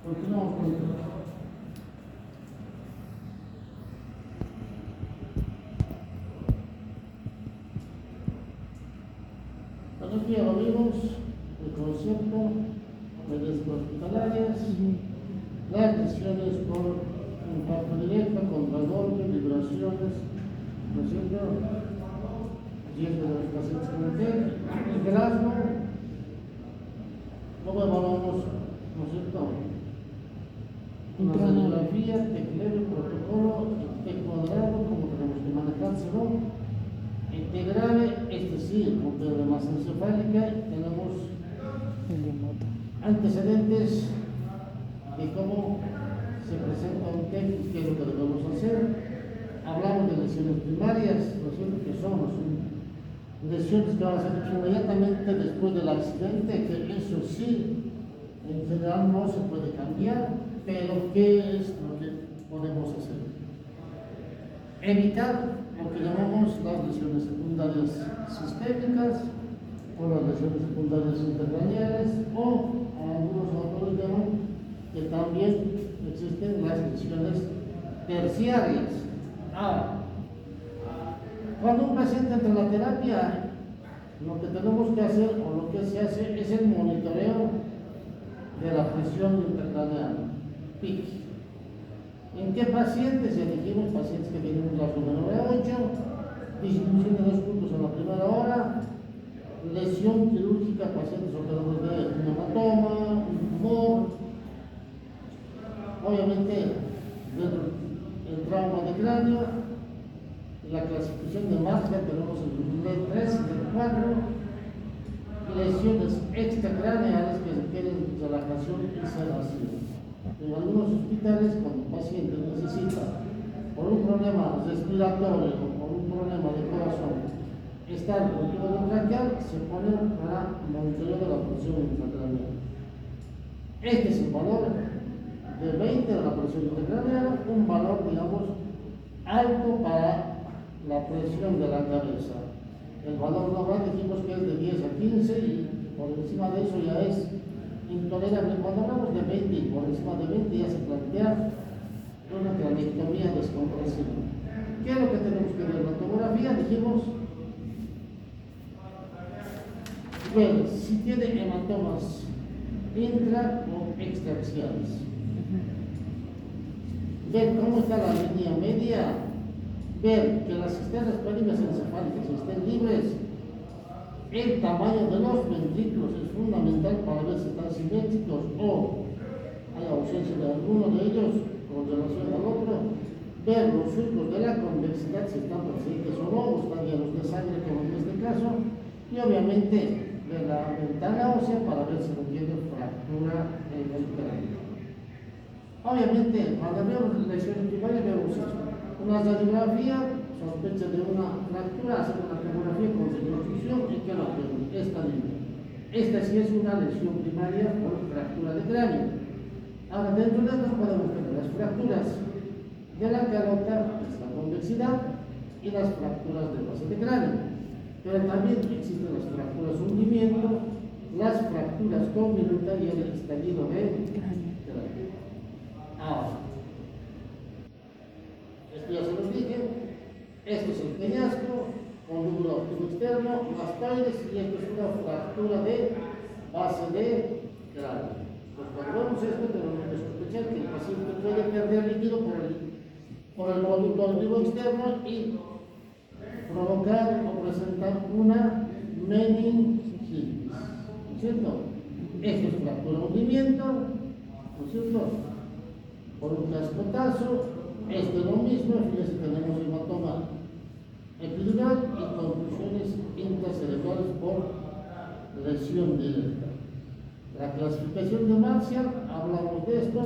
Continuamos con el aquí ya lo vimos, el concepto de riesgos hospitalarias, las lesiones por impacto directo, contra golpe, vibraciones, ¿no es cierto? Riesgo de los pacientes con el liderazgo, ¿cómo evaluamos, no es cierto? Una radiografía, teclero, protocolo, TEC cuadrado, cómo tenemos que manejárselo. Grave, sí, porque de masa encefálica tenemos antecedentes de cómo se presenta un TEC, qué es lo que debemos hacer. Hablamos de lesiones primarias, ¿no es cierto? Que son lesiones que van a ser inmediatamente después del accidente, que eso sí, en general no se puede cambiar, pero ¿qué es lo que podemos hacer? Evitar lo que llamamos las lesiones secundarias sistémicas o las lesiones secundarias intercraneales, o algunos autores llaman que también existen las lesiones terciarias. Ahora, cuando un paciente entra en la terapia, lo que tenemos que hacer o lo que se hace es el monitoreo de la presión intracraneal, PIC. ¿En qué pacientes? Elegimos pacientes que tienen un rasgo menor a 8, disminución de 2 puntos en la primera hora, lesión quirúrgica, pacientes operados de un hematoma, un tumor, obviamente el trauma de cráneo, la clasificación de Marshall tenemos el D3 y el D4, lesiones extracraneales que requieren relajación y sedación. En algunos hospitales, cuando un paciente necesita, por un problema respiratorio o por un problema de corazón, estar con tubo traqueal, se pone para monitoreo de la presión intracraneal. Este es el valor de 20 de la presión intracraneal, un valor, digamos, alto para la presión de la cabeza. El valor normal dijimos que es de 10 a 15 y por encima de eso ya es intolerable. Cuando hablamos de 20 y por encima de 20 ya se plantea una craneectomía descompresiva. ¿Qué es lo que tenemos que ver? La tomografía dijimos, bueno, si tiene hematomas intra o extraaxiales. Ver cómo está la línea media, ver que las cisternas pénimes encefálicas estén libres. El tamaño de los ventrículos es fundamental para ver si están simétricos o hay ausencia de alguno de ellos con relación al otro. Ver los surcos de la convexidad, si están presentes o no, o están llenos de sangre, como en este caso. Y obviamente ver la ventana ósea para ver si no tiene fractura en el cráneo. Obviamente, cuando vemos lesiones primarias, vemos esto. Una radiografía, sospecha de una fractura, hacer una tomografía con reconstrucción y que la pregunta, esta línea. Esta sí es una lesión primaria por fractura de cráneo. Ahora, dentro de esto podemos ver las fracturas de la carota, que es la convexidad, y las fracturas de base de cráneo. Pero también existen las fracturas hundimiento, las fracturas con minuta y el estallido de cráneo. Ahora, esto ya se los dije, esto es el peñasco, con lúbulo óptico externo, mastoides, y esto es una fractura de base de cráneo. Pues cuando vemos esto, tenemos que sospechar que el paciente puede perder líquido por el conducto auditivo externo y provocar o presentar una meningitis, ¿no es cierto? Esto es fractura hundimiento, ¿no es cierto? Por un cascotazo, esto es lo mismo, fíjense, tenemos hematoma epidural y contusiones intracerebrales por lesión directa. La clasificación de Marshall, hablamos de esto,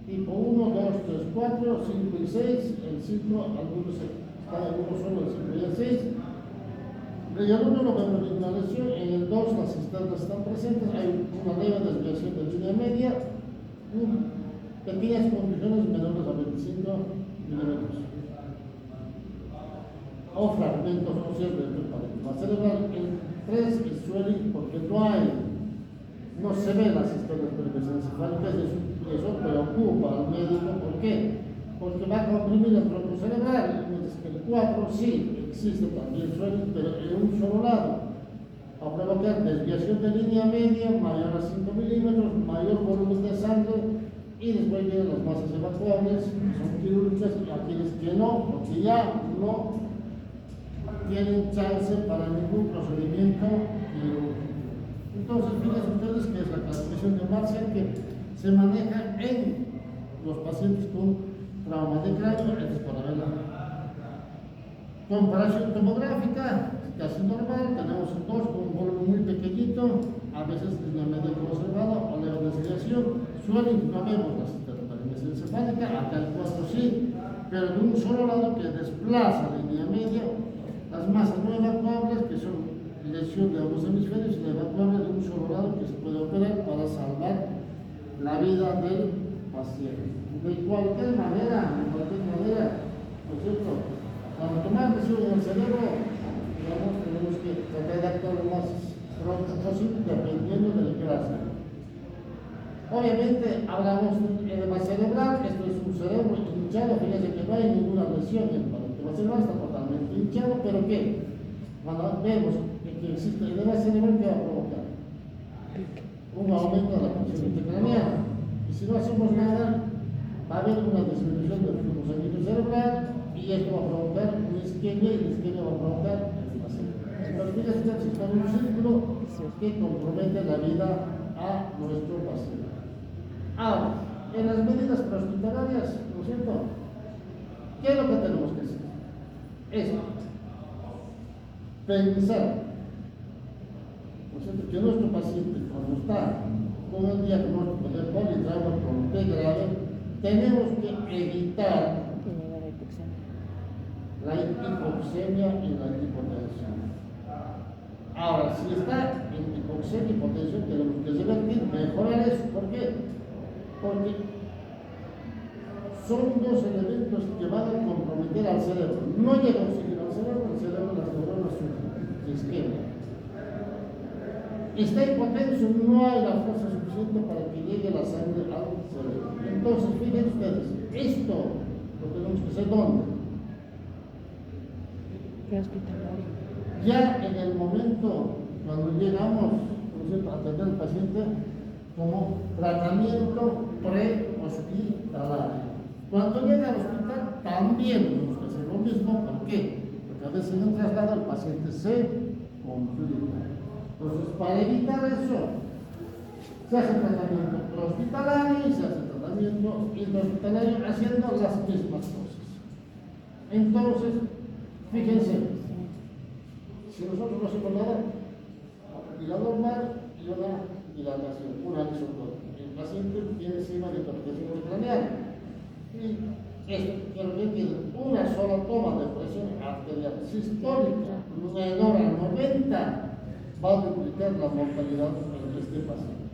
tipo 1, 2, 3, 4, 5 y 6, el 5, cada uno solo el 5 y el 6. En el 1 no vemos ninguna lesión, en el 2 las cisternas están presentes, hay una leve desviación de línea media, pequeñas contusiones menores a 25 milímetros. O fragmentos óseos del parénquima cerebral. El 3 es swelling porque no se ven las cisternas encefálicas, eso preocupa al médico. ¿Por qué? Porque va a comprimir el tronco cerebral, mientras que el 4 sí existe también suelo, pero en un solo lado. Va a provocar desviación de línea media mayor a 5 milímetros, mayor volumen de sangre, y después vienen las masas evacuables, que son quirúrgicas, y aquellos que no, porque ya no tienen chance para ningún procedimiento quirúrgico. Entonces, fíjense ustedes que es la clasificación de Marshall que se maneja en los pacientes con trauma de cráneo. Esto es para ver la comparación tomográfica, casi normal. Tenemos dos con un volumen muy pequeñito, a veces línea media conservada o leve desviación. Suelen, no vemos la cisterna encefálica, acá el 4 sí, pero de un solo lado que desplaza la línea media. Las masas no evacuables, que son lesión de ambos hemisferios, y la evacuable de un solo lado que se puede operar para salvar la vida del paciente. De cualquier manera, ¿no es cierto? Cuando tomamos lesión en el cerebro, digamos, tenemos que tratar de actuar lo más pronto posible, dependiendo del grado. Obviamente, hablamos de edema cerebral. Esto es un cerebro hinchado. Fíjense que no hay ninguna lesión en el parénquima cerebral, está totalmente hinchado, pero ¿qué? Cuando vemos que existe edema cerebral, ¿qué va a provocar? Un aumento de la presión intracraneal. Y si no hacemos nada, va a haber una disminución del flujo sanguíneo cerebral, y esto va a provocar una isquemia, y la isquemia va a provocar edema cerebral. Entonces, fíjense que está en un círculo que compromete la vida a nuestro paciente. Ahora, en las medidas prehospitalarias, ¿no es cierto? ¿Qué es lo que tenemos que hacer? Es pensar, ¿no es cierto?, que nuestro paciente, cuando está con el diagnóstico de politrauma con T grave, tenemos que evitar la hipoxemia y la hipotensión. Ahora, si está en hipoxemia y hipotensión, tenemos que revertir, mejorar eso. ¿Por qué? Porque son dos elementos que van a comprometer al cerebro. No llega oxígeno al cerebro, las neuronas se isquemian. Está hipotenso, no hay la fuerza suficiente para que llegue la sangre al cerebro. Entonces, fíjense ustedes, esto lo tenemos que hacer ¿dónde? Ya en el momento cuando llegamos, ¿no es cierto?, a atender al paciente como tratamiento pre-hospitalario. Cuando llega al hospital también tenemos que hacer lo mismo. ¿Por qué? Porque a veces en un traslado el paciente se complica. Entonces, para evitar eso, se hace tratamiento prehospitalario y se hace tratamiento intrahospitalario haciendo las mismas cosas. Entonces, fíjense, si nosotros no hacemos nada, la normal y una dilatación, una isotón. El paciente tiene encima de hipertensión craneal. Y esto quiere decir que una sola toma de presión arterial sistólica menor a 90 va a duplicar la mortalidad en este paciente.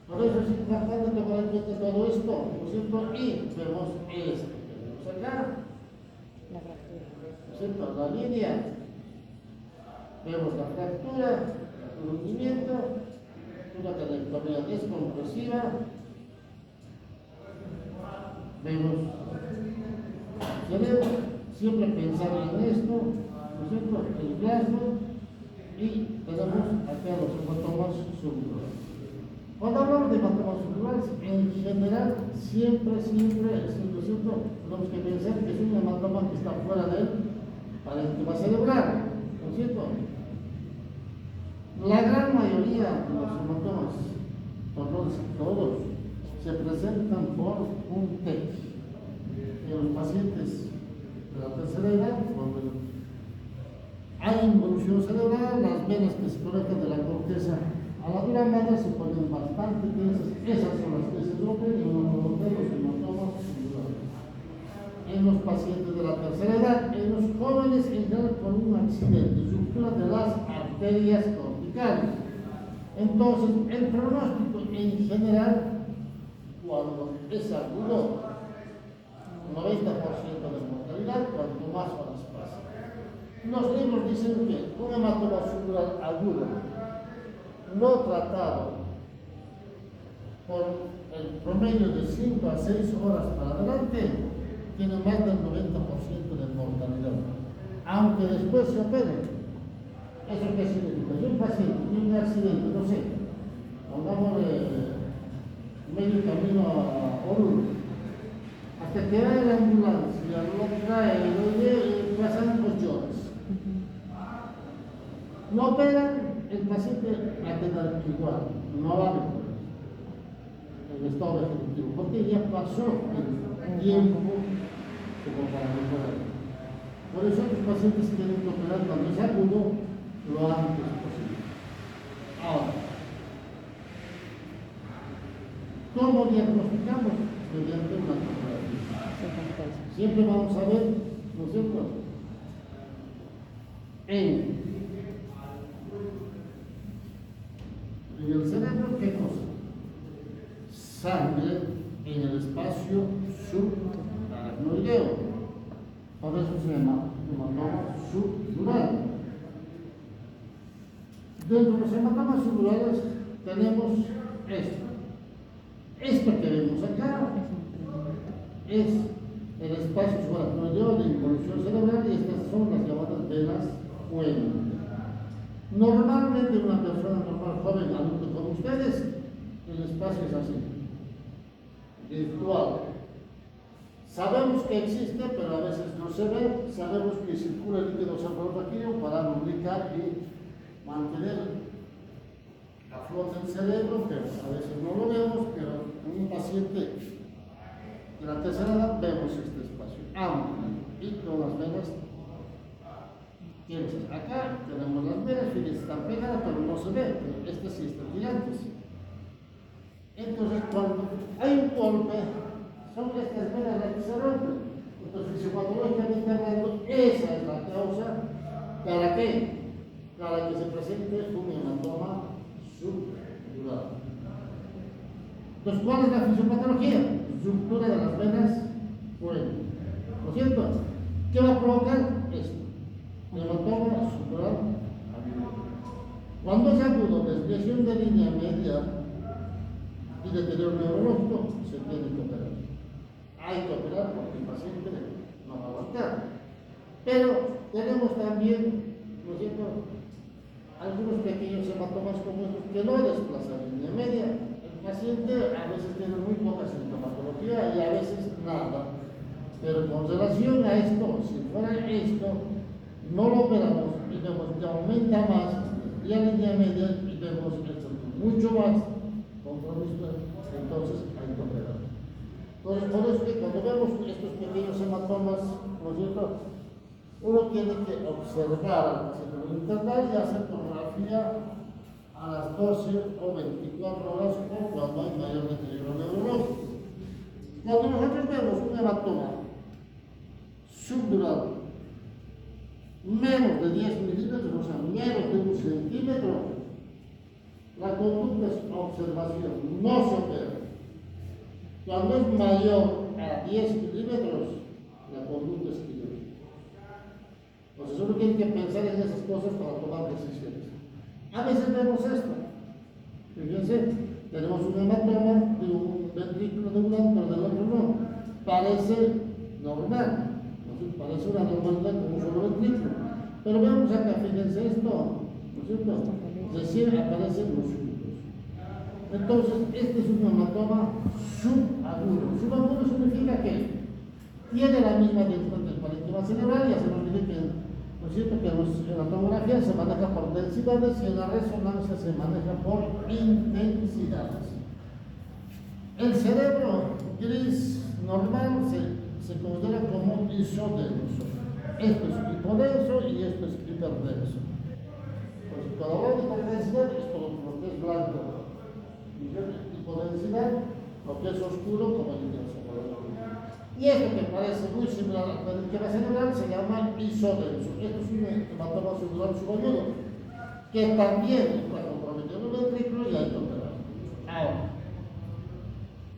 Por eso es importante tomar en cuenta todo esto, ¿no es cierto? Y vemos esto que tenemos acá, ¿no es cierto?, la línea. Vemos la fractura, el hundimiento, una trayectoria descompresiva. Vemos el cerebro, siempre pensar en esto, ¿no es cierto?, el plasma, y tenemos acá los hematomas subdurales. Cuando hablamos de hematomas subdurales, en general, siempre, ¿no es cierto?, tenemos que pensar que es un hematoma que está fuera del parénquima cerebral, ¿no es cierto? La gran mayoría de los hematomas, por no decir todos, se presentan por un TEC. En los pacientes de la tercera edad, cuando hay involución cerebral, las venas que se conectan de la corteza a la dura madre se ponen bastante tensas. Esas son las que se rompen y uno provoca los hematomas subdurales. En los pacientes de la tercera edad, en los jóvenes entran con un accidente, ruptura de las arterias corticales. Entonces, el pronóstico en general, cuando es agudo, 90% de mortalidad, cuanto más horas pasan. Los libros dicen que un hematoma subdural agudo, no tratado por el promedio de 5 a 6 horas para adelante, tiene más del 90% de mortalidad, aunque después se opere. ¿Eso qué significa? Si un paciente tiene un accidente, no sé, pongámosle medio camino a Oruro, hasta que va la ambulancia, lo trae, lo lleva, pasan 8 horas. No operan, el paciente va a quedar igual, no va a mejorar el estado vegetativo, porque ya pasó el tiempo como para mejorar. Por eso los pacientes tienen que operar cuando es agudo lo antes posible. Ahora, ¿cómo diagnosticamos? Mediante una tomografía. Siempre vamos a ver, ¿no es cierto? En el cerebro, ¿qué cosa? Sangre en el espacio subaracnoideo. Por eso se llama hematoma subdural. Dentro de los hematomas subdurales tenemos esto. Esto que vemos acá es el espacio subaracnoideo de involución cerebral y estas son las llamadas venas puente. Normalmente una persona normal, joven, adulto como ustedes, el espacio es así, virtual. Sabemos que existe, pero a veces no se ve. Sabemos que circula el líquido cefalorraquídeo para lubricar y mantener a flote el cerebro, pero a veces no lo vemos, pero en un paciente de la tercera edad vemos este espacio amplio y con las venas. Entonces, acá tenemos las venas, fíjense, están pegadas, pero no se ve, pero estas sí están gigantes. Entonces, cuando hay un golpe, son estas venas las que se rompen. Entonces, fisiopatológicamente hablando, esa es la causa. ¿Para qué? Para que se presente un hematoma subdural. Entonces, ¿cuál es la fisiopatología? Ruptura de las venas puente. ¿No es cierto? ¿Qué va a provocar? Esto. Hematoma subdural agudo. Cuando es agudo, desviación de línea media y deterioro neurológico, se tiene que operar. Hay que operar porque el paciente no va a aguantar. Pero tenemos también, ¿no es cierto?, algunos pequeños hematomas como estos que no desplazan línea media. El paciente a veces tiene muy poca sintomatología y a veces nada. Pero con relación a esto, si fuera esto, no lo operamos y vemos que aumenta más la línea media y vemos esto mucho más compromiso, entonces hay que operar. Entonces, por eso que cuando vemos estos pequeños hematomas, ¿no es cierto?, uno tiene que observar al paciente internar y hacer tomografía a las 12 o 24 horas o cuando hay mayor deterioro neurológico. Cuando nosotros vemos un hematoma subdural menos de 10 milímetros, o sea, menos de 1 centímetro, la conducta es observación, no se opera. Cuando es mayor a 10 milímetros, la conducta es quirúrgica. Entonces uno tiene que pensar en esas cosas para tomar decisiones. A veces vemos esto. Fíjense, tenemos un hematoma de un ventrículo de un lado, pero del otro no. Parece normal. Entonces, parece una normalidad como un solo ventrículo. Pero vemos acá, fíjense esto, ¿no es cierto? Recién aparecen los surcos. Entonces, este es un hematoma subagudo. Subagudo significa que tiene la misma densidad del parénquima cerebral, ya se nos dice que, ¿no es cierto?, que en la tomografía se maneja por densidades y en la resonancia se maneja por intensidades. El cerebro gris normal se considera como isodenso. Esto es hipodenso y esto es hiperdenso. Pues cuando hablamos de hiperdensidad es todo lo que es blanco. Hipodensidad, lo que es oscuro como el intenso. Y esto que parece muy similar al parénquima cerebral se llama isodenso. Esto es un hematoma subdural subagudo, que también está comprometido en el ventrículo y hay que operar. Ahora,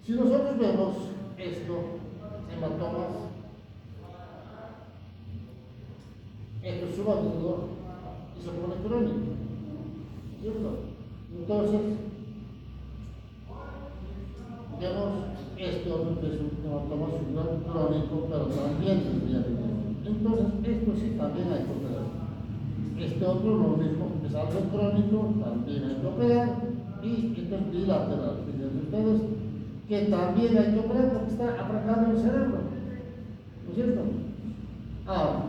si nosotros vemos esto, hematomas, esto es subagudo y se pone crónico, ¿cierto? Entonces, Vemos este otro que es un hematoma subdural crónico, pero también tendría dinero. Entonces, esto sí también hay que operar. Este otro, lo mismo, es algo crónico, también hay que operar. Y esto es bilateral. Fíjense ustedes que también hay que operar porque está atacando el cerebro. ¿No es cierto? Ahora,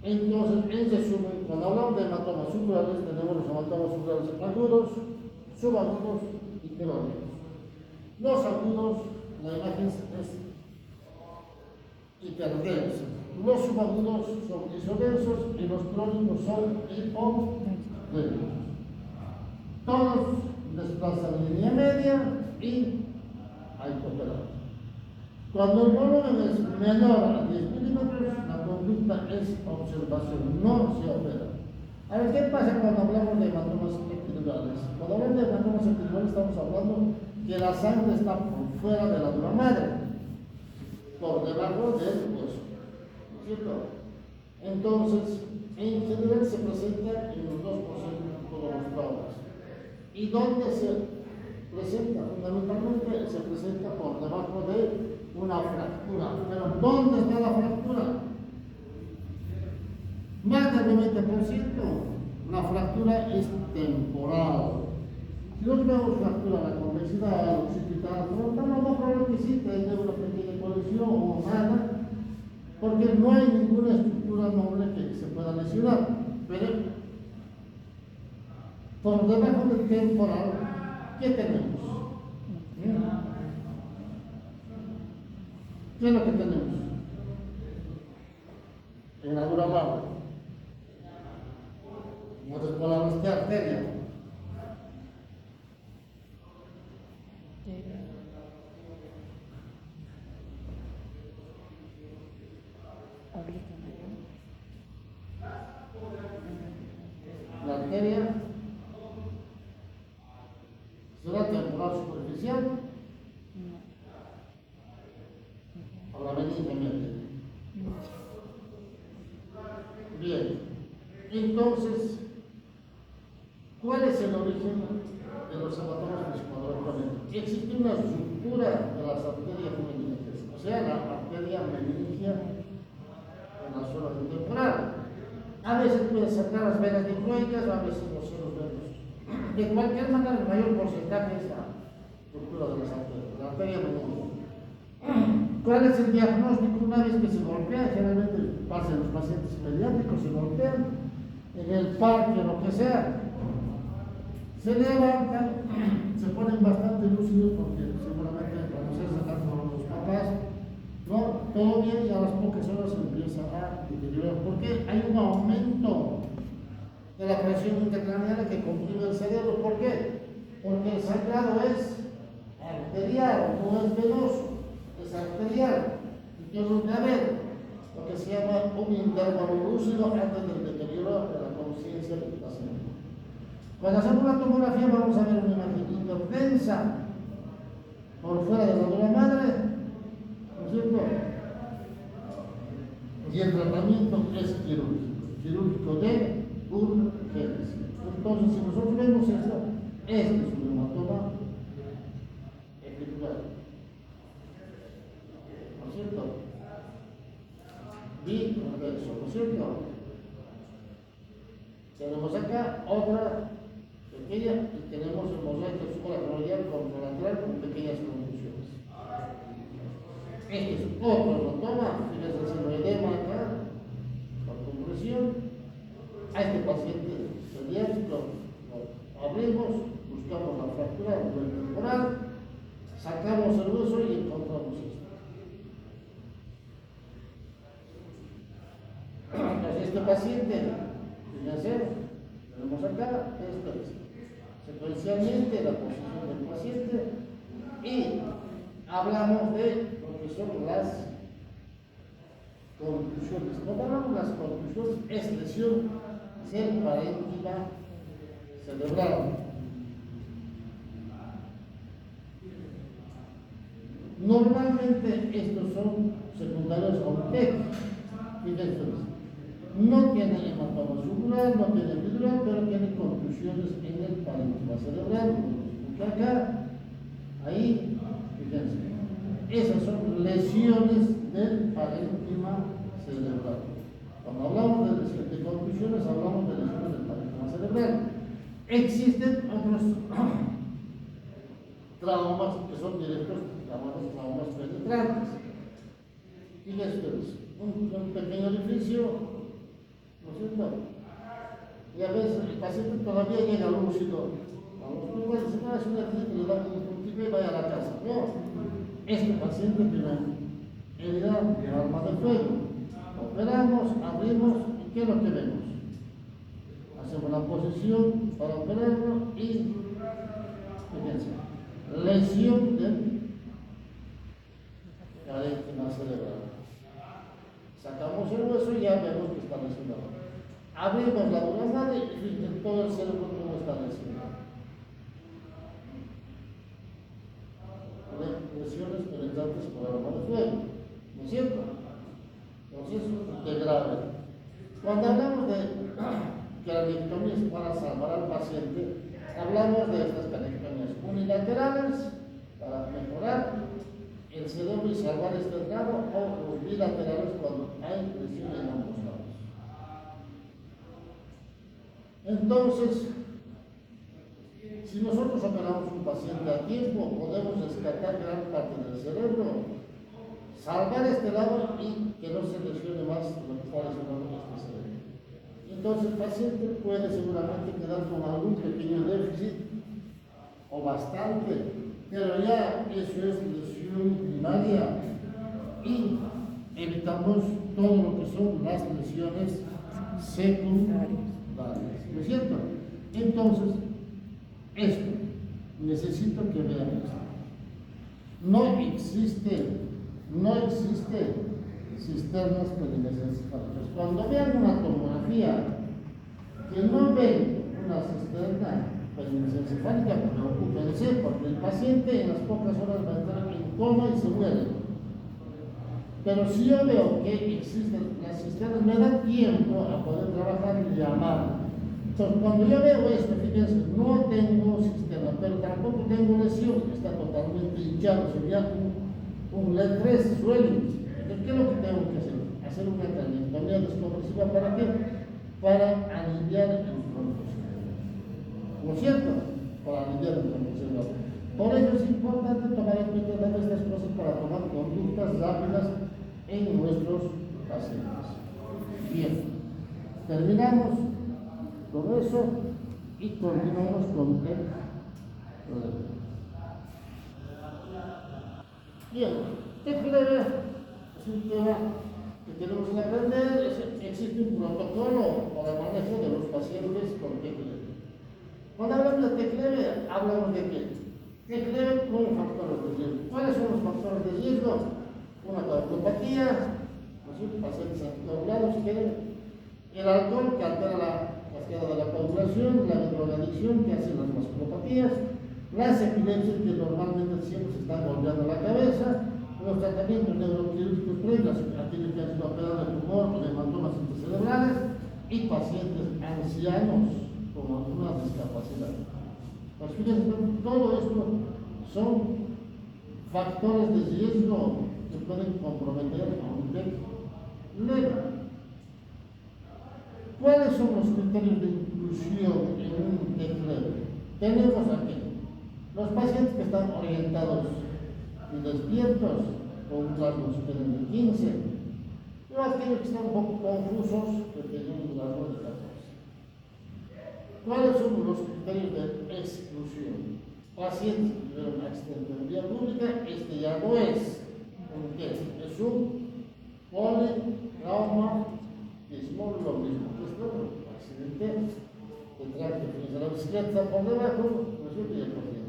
entonces, en resumen, cuando hablamos de hematomas subdurales, tenemos los hematomas subdurales agudos, subagudos y crónicos. Los agudos, la imagen es hiperdensa. Los subagudos son isodensos y los crónicos son hipodensos. Todos desplazan línea media y hay que operar. Cuando el volumen es menor a 10 milímetros, la conducta es observación, no se opera. A ver, ¿qué pasa cuando hablamos de hematomas epidurales? Cuando hablamos de hematomas epidurales estamos hablando que la sangre está por fuera de la dura madre, por debajo del hueso, ¿no es cierto? Entonces, en general se presenta en los 2% de todos los traumas. ¿Y dónde se presenta? Fundamentalmente se presenta por debajo de una fractura. Pero ¿dónde está la fractura? Más del 90%. La fractura es temporal. Si no tenemos fractura de la convexidad, occipital, no problema que sí tenga una pequeña colisión o nada, porque no hay ninguna estructura noble que se pueda lesionar. Pero por debajo del temporal, ¿qué tenemos? ¿Qué es lo que tenemos? En la dura madre. En otras palabras, ¿qué arteria? La arteria será temporal superficial o la meninge media. Bien, entonces, ¿cuál es el origen de los hematomas musculares? Existe una ruptura de las arterias meningiales, o sea, la arteria meningia en la zona del temporal. A veces puede sacar las venas diploicas, a veces los senos venos. De cualquier manera, el mayor porcentaje es la ruptura de las arterias, la arteria meningia. ¿Cuál es el diagnóstico? Una vez que se golpea, generalmente pasa en los pacientes pediátricos, se golpean en el parque, lo que sea, se levantan, se ponen bastante lúcidos porque seguramente cuando se sacan por los papás, ¿no? Todo bien y a las pocas horas se empieza a deteriorar porque hay un aumento de la presión intracraneal que comprime el cerebro. ¿Por qué? Porque el sangrado es arterial, no es venoso. Es arterial. Entonces, a ver, lo que se llama un intervalo lúcido antes del deterioro de la conciencia del paciente. Cuando hacemos la tomografía vamos a ver una imagen hipertensa por fuera de la dura madre, ¿no es cierto? Y el tratamiento es quirúrgico de urgencia. Entonces, si nosotros vemos esto, este es un hematoma epidural. ¿No es cierto? Biconvexo, ¿no es cierto? Tenemos acá otra pequeña y tenemos el mosaico supraradial contralateral con pequeñas contusiones. Este es otro hematoma, fíjense haciendo edema acá, por compresión. A este paciente pediátrico lo abrimos, buscamos la fractura a nivel temporal, sacamos el hueso y encontramos esto. Entonces, este paciente, fíjense, tenemos acá, esto es secuencialmente la posición del paciente y hablamos de lo que son las contusiones. Cuando hablamos de las contusiones, es lesión parénquima cerebral. Normalmente estos son secundarios a un TEC. Fíjense, no tiene hematoma subdural, no tiene epidural, pero tiene contusiones en el parénquima cerebral. Acá Ahí, fíjense, esas son lesiones del parénquima cerebral. Cuando hablamos de contusiones, hablamos de lesiones del parénquima cerebral. Existen otros traumas que son directos, llamados traumas penetrantes. Fíjense ustedes, un pequeño orificio, ¿no es cierto? Y a veces el paciente todavía llega lúcido a los hospitales y dice, no, es una herida que le da un puntico y vaya a la casa. No, este paciente tiene herida de arma de fuego. Operamos, abrimos y ¿qué es lo que vemos? Hacemos la posición para operarlo y, fíjense, lesión del parénquima cerebral. Sacamos el hueso y ya vemos que está lesionado. Abrimos la dura y fíjense todo el cerebro cómo está lesionado. Lesiones penetrantes por arma de fuego, ¿no es cierto? Entonces, es grave. Cuando hablamos de cranectomías para salvar al paciente, hablamos de estas cranectomías unilaterales para mejorar el cerebro y salvar este lado, o los bilaterales cuando hay lesión en ambos lados. Entonces, si nosotros operamos un paciente a tiempo, podemos rescatar gran parte del cerebro, salvar este lado y que no se lesione más lo que está lesionando este cerebro. Entonces el paciente puede seguramente quedar con algún pequeño déficit o bastante, pero ya eso es lesión primaria y evitamos todo lo que son las lesiones secundarias, ¿no es cierto? Entonces, esto, necesito que vean esto. No existe cisternas perimesencefálicas. Cuando vean una tomografía que no ven una cisterna perimesencefálica, preocúpense porque el paciente en las pocas horas va a entrar en coma y se muere. Pero si yo veo que existen las cisternas, me da tiempo a poder trabajar y llamar. Entonces, cuando yo veo esto, fíjense, no tengo cisterna, pero tampoco tengo lesión, está totalmente hinchado, sería un LED3 swelling. Entonces, ¿qué es lo que tengo que hacer? Hacer una cranectomía descompresiva. ¿Para qué? Para aliviar el tronco cerebral. ¿No es cierto? Para aliviar el tronco cerebral. Por eso es importante tomar en cuenta estas cosas para tomar conductas rápidas en nuestros pacientes. Bien, terminamos con eso y continuamos con el problema. Bien, TECLEVE es un tema que tenemos que aprender. Existe un protocolo para el manejo de los pacientes con TECLEVE. Cuando hablamos de TECLEVE, hablamos de qué? TECLEVE con factores de riesgo. ¿Cuáles son los factores de riesgo? Una coagulopatía, pacientes anticoagulados, si quieren, el alcohol que altera la cascada de la coagulación, la drogadicción que hacen las vasculopatías, las epilepsias que normalmente siempre se están golpeando la cabeza, los tratamientos neuroquirúrgicos previos, aquellos que han sido operados de tumor o de hematomas intracerebrales y pacientes ancianos con alguna discapacidad. Pues fíjense, todo esto son factores de riesgo que pueden comprometer a un TECLEVE. ¿Cuáles son los criterios de inclusión en un TECLEVE? Tenemos aquí los pacientes que están orientados y despiertos con un rasgo superior de 15, pero aquellos que están un poco confusos que tienen un rasgo de 14. ¿Cuáles son los criterios de exclusión? Pacientes que tuvieron un accidente en vía pública, este ya no es un TEC, es un politrauma. Es lo mismo que esto, accidente de tránsito, la bicicleta está por debajo, no es cierto, y el paciente.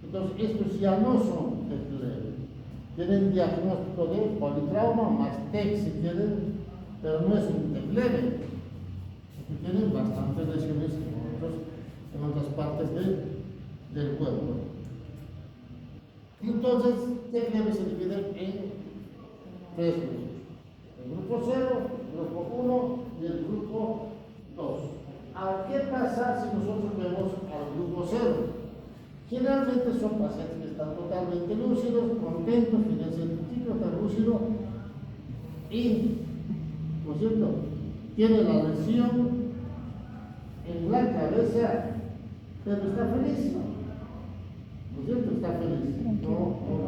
Entonces, estos ya no son TECLEVE. Tienen diagnóstico de politrauma más TEC si quieren, pero no es un TECLEVE. Tienen bastantes lesiones en otras partes del cuerpo. Entonces, TECLEVE se divide en tres grupos. El grupo 0, el grupo 1 y el grupo 2. Ahora, ¿qué pasa si nosotros vemos al grupo 0? Generalmente son pacientes que están totalmente lúcidos, contentos, que el científico está lúcido y, ¿no es cierto?, tiene la lesión en la cabeza, pero está feliz, ¿no es cierto? Está feliz, no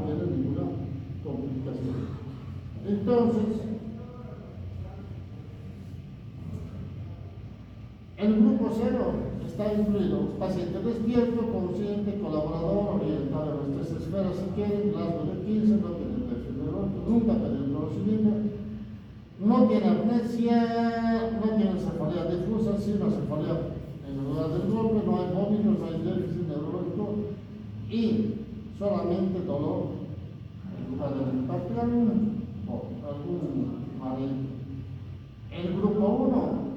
tiene ninguna complicación. Entonces, el grupo 0 está incluido paciente despierto, consciente, colaborador, orientado a las 3 esferas si quieren, Glasgow de 15, no tiene déficit neurológico, nunca perdió conocimiento, no tiene amnesia, no tiene cefalea difusa, sí una cefalea en el lugar del golpe, no hay vómitos, no hay déficit neurológico y solamente dolor en lugar del impacto o algún mareo. El grupo 1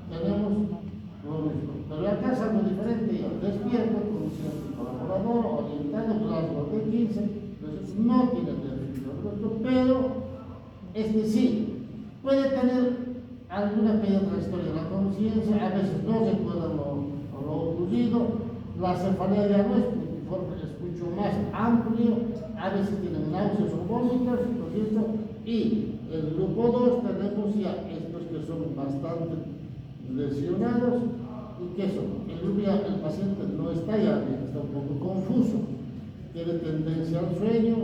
tenemos lo mismo, pero acá es algo diferente, despierto, consciente, colaborador, orientado, Glasgow de 15, entonces no tiene déficit neurológico, pero sí puede tener alguna pérdida de la historia de la conciencia, a veces no se recuerda lo ocurrido, la cefalea ya no es multiforme, es mucho más amplio, a veces tienen náuseas o vómitos, ¿no es cierto? Y el grupo 2 tenemos ya estos que son bastante lesionados y que son, el paciente no está ya bien, está un poco confuso, tiene tendencia al sueño,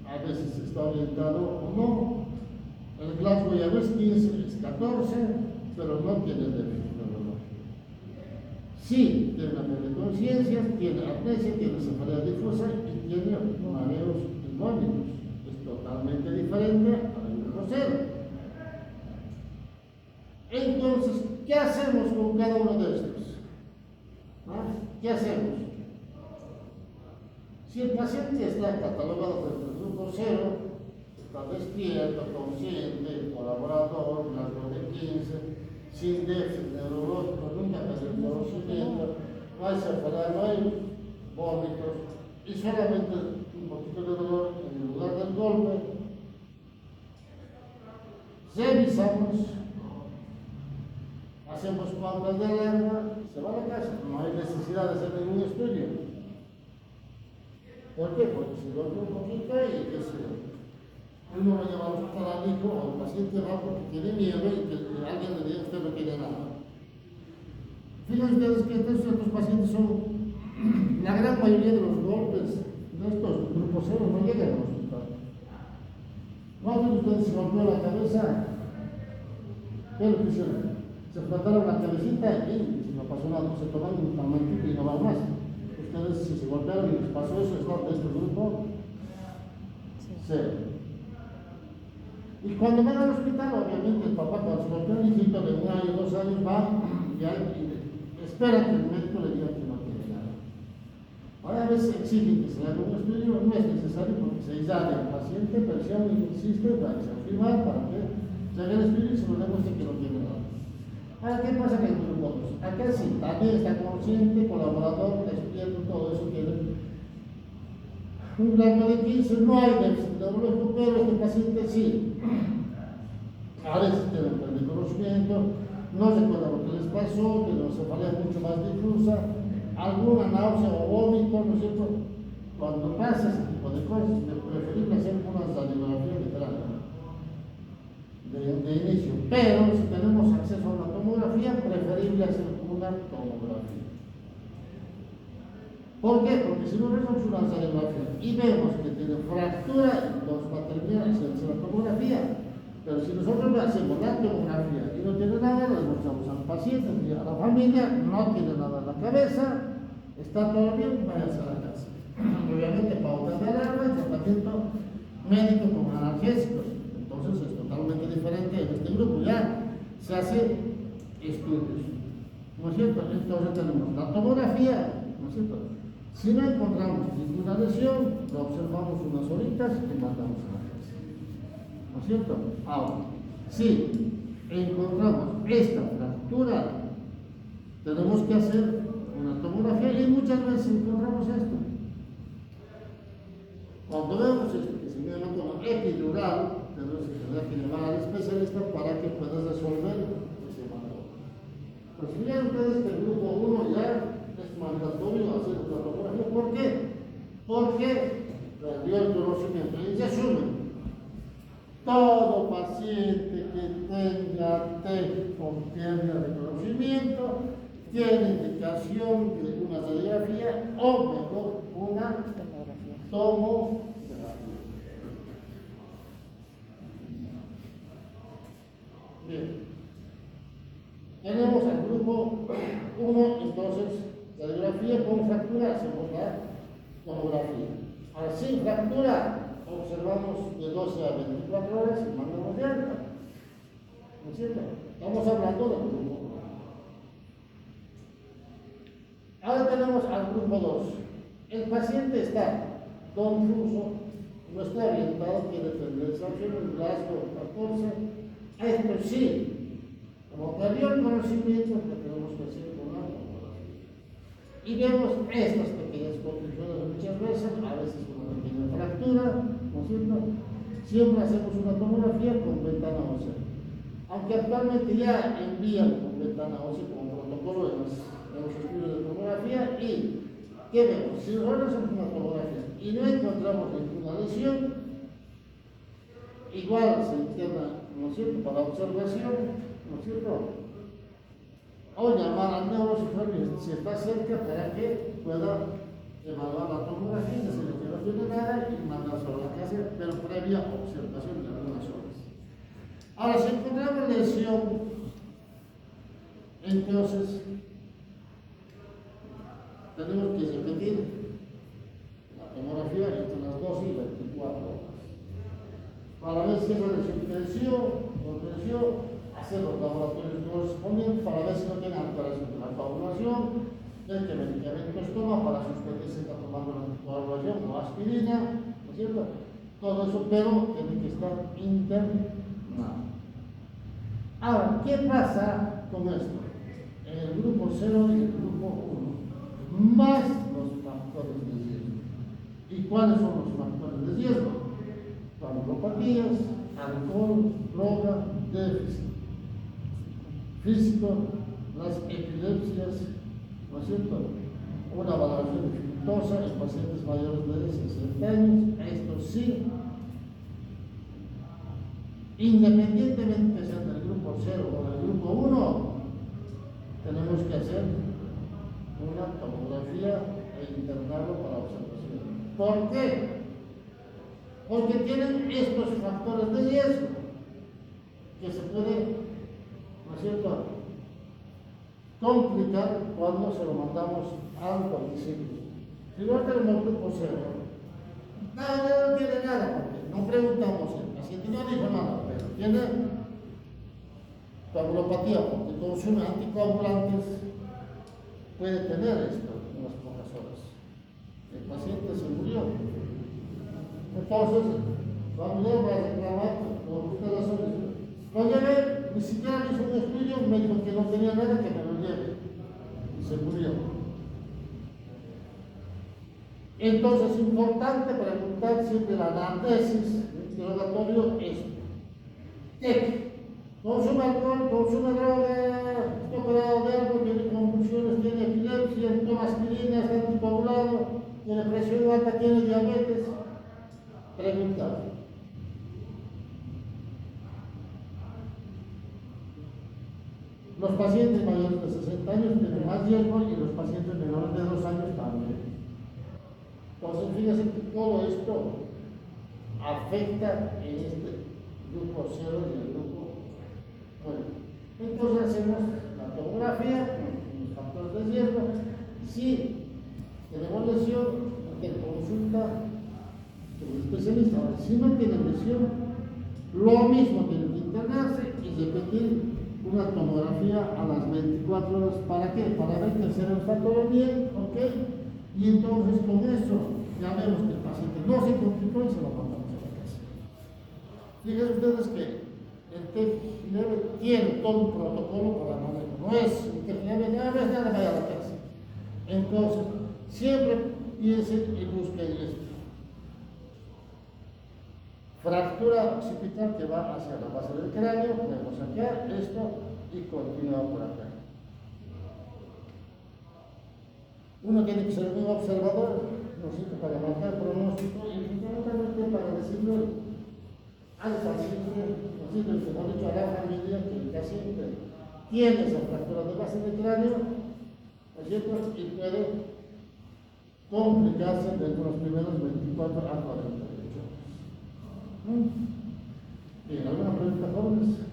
a veces está orientado o no, el Glasgow ya no es 15, es 14, pero no tiene déficit neurológico. Sí, tiene una pérdida de conciencia, tiene amnesia, tiene cefalea difusa y tiene mareos y vómitos. Es totalmente diferente al grupo 0. Entonces, ¿qué hacemos con cada uno de estos? ¿Qué hacemos? Si el paciente está catalogado dentro del grupo 0, está despierto, consciente, colaborador, Glasgow de 15, sin déficit neurológico, nunca perdió el conocimiento, no hay cefalea, no hay vómitos y solamente un poquito de dolor en el lugar del golpe, revisamos, hacemos pautas de alarma, se va a la casa, no hay necesidad de hacer ningún estudio. ¿Por qué? Porque si lo un poquito y qué sé yo, uno lo lleva al hospital o el paciente va porque tiene miedo y que alguien le diga usted no tiene nada. Fíjense ustedes que estos pacientes son, la gran mayoría de los golpes de estos grupos 0 no llegan al hospital. No ven ustedes se golpeó la cabeza, ¿qué es lo que hicieron? Se frotaron la cabecita y si no pasó nada, se toman un tamanquito y no van más. Ustedes si se golpearon y les pasó eso, están de este grupo 0. Y cuando van al hospital, obviamente el papá cuando se golpea un hijito de 1 año, 2 años, va y espera que el médico le diga que no tiene nada. Ahora a veces exigen que se haga un estudio, no es necesario porque se examina al paciente, pero si alguien insiste, va a firmar para que se haga el estudio y se lo demuestre que no tiene nada. Ahora, ¿qué pasa con el grupo 2? Acá sí, también está consciente, colaborador, despierto, todo eso tiene un Glasgow de 15, no hay déficit neurológico, pero este paciente sí. A veces tiene pérdida de conocimiento, no recuerda lo que les pasó, tiene una cefalea mucho más difusa, alguna náusea o vómito, ¿no es cierto? Cuando pasa ese tipo de cosas, es preferible hacer una radiografía de cráneo de inicio, pero si tenemos acceso a una tomografía, preferible hacer una tomografía. ¿Por qué? Porque si no hacemos una radiografía y vemos que tiene fractura, nos va a terminar haciendo la tomografía. Pero si nosotros le hacemos la tomografía y no tiene nada, le mostramos al paciente y a la familia, no tiene nada en la cabeza, está todo bien, váyase a la casa. Obviamente, pautas de alarma y tratamiento médico con analgésicos. Entonces es totalmente diferente en este grupo, ya se hace estudios, ¿no es cierto? Entonces tenemos la tomografía, ¿no es cierto? Si no encontramos ninguna lesión, lo observamos unas horitas y mandamos a la casa, ¿no es cierto? Ahora, si encontramos esta fractura, tenemos que hacer una tomografía y muchas veces encontramos esto. Cuando vemos esto, que se llama como epidural, tenemos que llevar al especialista para que pueda resolver ese valor. Pues ya ustedes que el grupo 1 ya es mandatorio hacer la tomografía. ¿Por qué? Porque perdió el conocimiento. Y se asumen. Todo paciente que tenga TEC con pérdida de conocimiento tiene indicación de una radiografía o mejor una tomografía. Bien. Tenemos al grupo 1, entonces, radiografía con fractura, hacemos la tomografía. Ahora, sin fractura, observamos de 12 a 24 horas y mandamos de alta. ¿No es cierto? Estamos hablando del grupo 1. Ahora tenemos al grupo 2. El paciente está confuso, no está orientado, tiene tendencia al rasgo 14. Esto sí, como perdió el conocimiento, lo tenemos que hacer con la tomografía. Y vemos estas pequeñas confusiones muchas veces, a veces una pequeña fractura, ¿no es cierto? Siempre hacemos una tomografía con ventana ósea. Aunque actualmente ya envían con ventana ósea como protocolo en los estudios de tomografía. ¿Y qué vemos? Si nosotros hacemos una tomografía y no encontramos ninguna lesión, igual se interna, ¿no es cierto?, para observación, ¿no es cierto? O llamar al neurocirujano si está cerca para que pueda evaluar la tomografía, decirle que no tiene nada y mandárselo a la casa, pero previa observación de algunas horas. Ahora, si encontramos lesión, entonces tenemos que repetir la tomografía entre las 12 y 24 horas. Para ver si la lesión creció, no creció, hacer los laboratorios correspondientes para ver si no tiene alteración de la coagulación, ver qué medicamentos toma para suspender si está tomando la coagulación o aspirina, ¿no es cierto? Todo eso, pero tiene que estar internado. Ahora, ¿qué pasa con esto? En el grupo 0 y el grupo 1, más los factores de riesgo. ¿Y cuáles son los factores de riesgo? Neuropatías, alcohol, droga, déficit físico, las epilepsias, ¿no es cierto? Una valoración dificultosa en pacientes mayores de 60 años, esto sí, independientemente que sea del grupo 0 o del grupo 1, tenemos que hacer una tomografía e internarlo para observación. ¿Por qué? Porque tienen estos factores de riesgo que se puede, ¿no es cierto?, complicar cuando se lo mandamos al domicilio. Si no tenemos grupo 0, no tiene nada, porque no preguntamos, el paciente no dijo nada, pero tiene coagulopatía, porque consume anticoagulantes, puede tener esto en unas pocas horas. El paciente se murió. Entonces, vamos a reclamar por muchas razones. Lo llevé, ni siquiera me hizo un estudio, me dijo que no tenía nada, que me lo lleve. Y se murió. Entonces, es importante preguntar siempre la anamnesis, el interrogatorio es: ¿qué? ¿Consume alcohol? ¿Consume droga? ¿Está operado de algo? ¿Tiene convulsiones? ¿Tiene epilepsia? ¿Toma aspirina? ¿Está anticoagulado? ¿Tiene presión alta? ¿Tiene diabetes? Preguntar. Los pacientes mayores de 60 años tienen más riesgo y los pacientes menores de 2 años también. Entonces, fíjense que todo esto afecta en este grupo 0 y el grupo 9. Entonces hacemos la tomografía, los factores de riesgo. Si tenemos lesión, que consulta el especialista. Ahora, si no tienen lesión, lo mismo tienen que internarse y repetir una tomografía a las 24 horas. ¿Para qué? Para ver que el cerebro está todo bien, ¿ok? Y entonces con eso ya vemos que el paciente no se complicó y se lo mandamos a la casa. Fíjense ustedes que el TEG tiene todo un protocolo para manejo. No es un TEG nada más, nada vaya a la casa. Entonces, siempre piensen y busquen esto. Fractura occipital que va hacia la base del cráneo, podemos sacar esto y continúa por acá. Uno tiene que ser un observador, ¿no es cierto?, para marcar pronóstico y fundamentalmente para decirle al paciente, ¿no es cierto?, como he dicho, a la familia, que el paciente tiene esa fractura de base de cráneo, ¿no es cierto?, y puede complicarse dentro de los primeros 24 a 48 horas. Bien, ¿alguna pregunta, jóvenes?